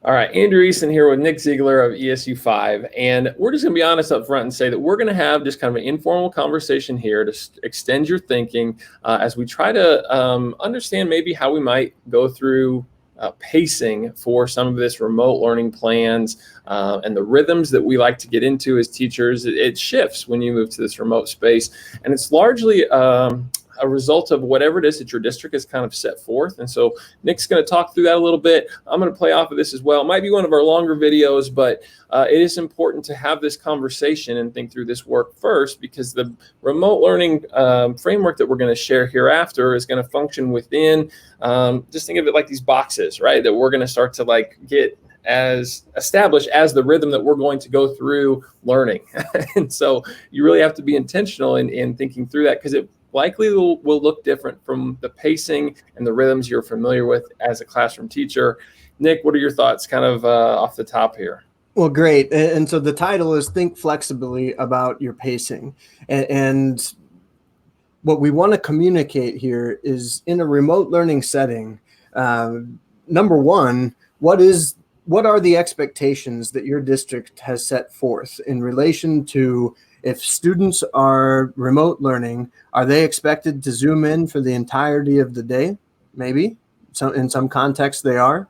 All right, Andrew Easton here with Nick Ziegler of ESU 5, and we're just going to be honest up front and say that we're going to have just kind of an informal conversation here to extend your thinking as we try to understand maybe how we might go through pacing for some of this remote learning plans and the rhythms that we like to get into as teachers. It shifts when you move to this remote space, and it's largely a result of whatever it is that your district has kind of set forth. And so Nick's going to talk through that a little bit. I'm going to play off of this as well. It might be one of our longer videos, but it is important to have this conversation and think through this work first, because the remote learning framework that we're going to share hereafter is going to function within, just think of it like these boxes, right? That we're going to start to like get as established as the rhythm that we're going to go through learning. And so you really have to be intentional in thinking through that, because it likely will look different from the pacing and the rhythms you're familiar with as a classroom teacher. Nick, what are your thoughts kind of off the top here? Well, great. And so the title is Think Flexibly About Your Pacing. And what we want to communicate here is, in a remote learning setting, number one, what are the expectations that your district has set forth in relation to, if students are remote learning, are they expected to Zoom in for the entirety of the day? Maybe. So in some contexts they are.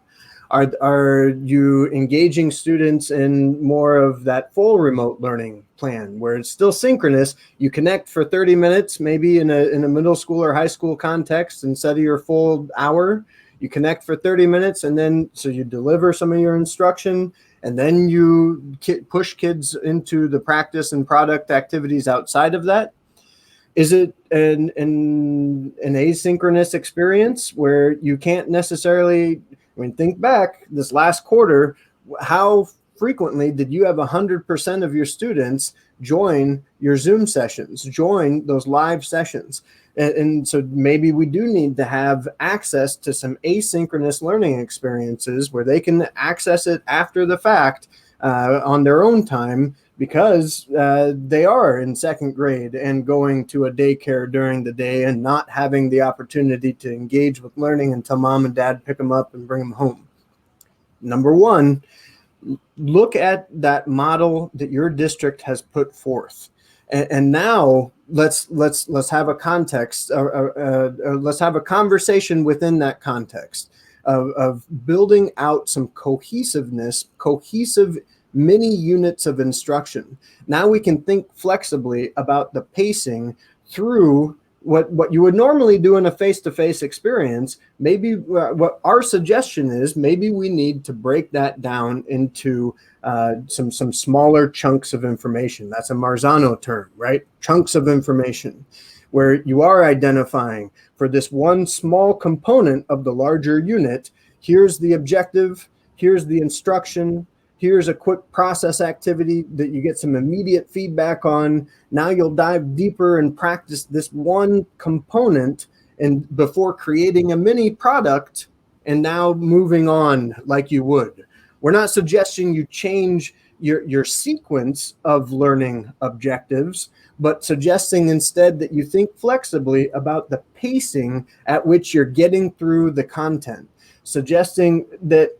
Are you engaging students in more of that full remote learning plan where it's still synchronous? You connect for 30 minutes, maybe in a middle school or high school context, instead of your full hour. You connect for 30 minutes, and then so you deliver some of your instruction, and then you push kids into the practice and product activities outside of that. Is it an asynchronous experience where you can't necessarily, think back this last quarter, how frequently did you have 100% of your students join your Zoom sessions, join those live sessions? And so maybe we do need to have access to some asynchronous learning experiences where they can access it after the fact on their own time, because they are in second grade and going to a daycare during the day and not having the opportunity to engage with learning until mom and dad pick them up and bring them home. Number one, look at that model that your district has put forth. And now let's have a context, let's have a conversation within that context of building out some cohesive mini units of instruction. Now we can think flexibly about the pacing through what you would normally do in a face-to-face experience. Maybe what our suggestion is, maybe we need to break that down into some smaller chunks of information. That's a Marzano term, right? Chunks of information, where you are identifying for this one small component of the larger unit, here's the objective, here's the instruction, here's a quick process activity that you get some immediate feedback on. Now you'll dive deeper and practice this one component, and before creating a mini product and now moving on like you would. We're not suggesting you change your sequence of learning objectives, but suggesting instead that you think flexibly about the pacing at which you're getting through the content. Suggesting that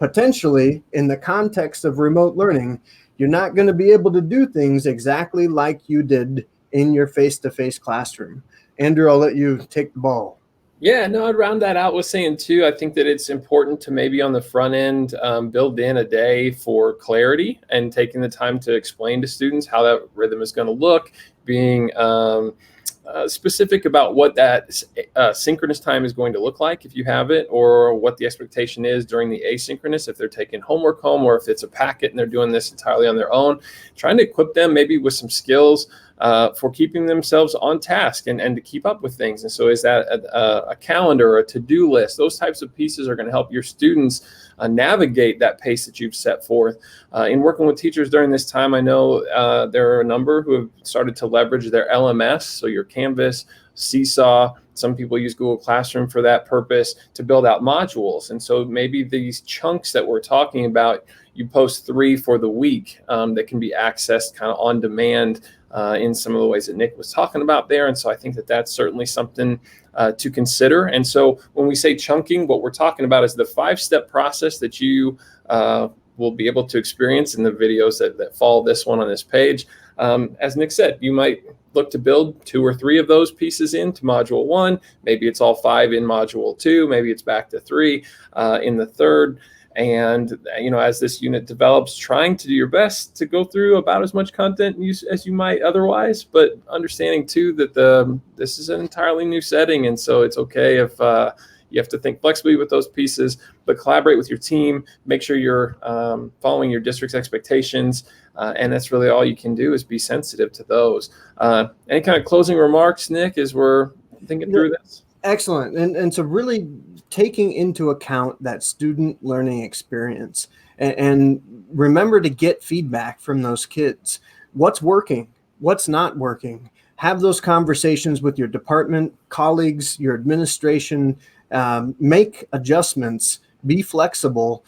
potentially, in the context of remote learning, you're not going to be able to do things exactly like you did in your face-to-face classroom. Andrew, I'll let you take the ball. Yeah, no, I'd round that out with saying too, I think that it's important to maybe on the front end build in a day for clarity and taking the time to explain to students how that rhythm is going to look, being specific about what that synchronous time is going to look like if you have it, or what the expectation is during the asynchronous, if they're taking homework home, or if it's a packet and they're doing this entirely on their own. Trying to equip them maybe with some skills for keeping themselves on task and to keep up with things. And so is that a calendar or a to-do list? Those types of pieces are going to help your students navigate that pace that you've set forth. In working with teachers during this time, I know there are a number who have started to leverage their LMS, so your Canvas, Seesaw. Some people use Google Classroom for that purpose to build out modules. And so maybe these chunks that we're talking about, you post 3 for the week that can be accessed kind of on demand in some of the ways that Nick was talking about there. And so I think that that's certainly something to consider. And so when we say chunking, what we're talking about is the 5-step process that you will be able to experience in the videos that follow this one on this page. As Nick said, you might look to build 2 or 3 of those pieces into module 1. Maybe it's all 5 in module 2. Maybe it's back to 3 in the 3rd. And, as this unit develops, trying to do your best to go through about as much content as you might otherwise, but understanding too that this is an entirely new setting. And so it's okay if you have to think flexibly with those pieces, but collaborate with your team, make sure you're following your district's expectations. And that's really all you can do, is be sensitive to those. Any kind of closing remarks, Nick, as we're thinking through this? Excellent. And so really taking into account that student learning experience, and remember to get feedback from those kids. What's working? What's not working? Have those conversations with your department, colleagues, your administration. Make adjustments. Be flexible.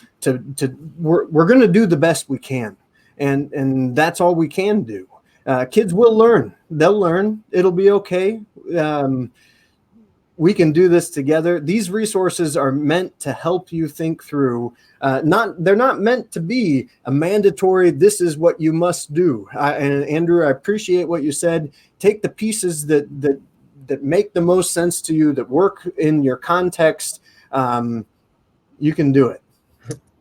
We're going to do the best we can, and that's all we can do. Kids will learn. They'll learn. It'll be okay. We can do this together. These resources are meant to help you think through. They're not meant to be a mandatory, this is what you must do. And Andrew, I appreciate what you said. Take the pieces that make the most sense to you, that work in your context. You can do it.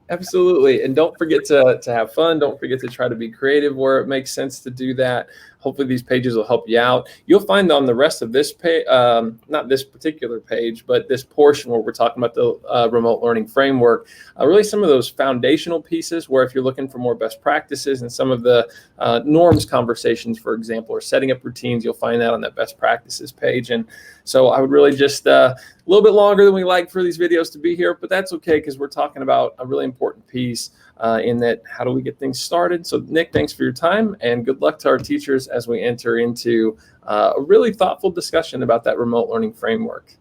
Absolutely. And don't forget to have fun. Don't forget to try to be creative where it makes sense to do that. Hopefully these pages will help you out. You'll find on the rest of this page, not this particular page, but this portion where we're talking about the remote learning framework, really some of those foundational pieces where if you're looking for more best practices and some of the norms conversations, for example, or setting up routines, you'll find that on that best practices page. And so I would really just a little bit longer than we like for these videos to be here, but that's okay, because we're talking about a really important piece in that, how do we get things started? So Nick, thanks for your time, and good luck to our teachers as we enter into a really thoughtful discussion about that remote learning framework.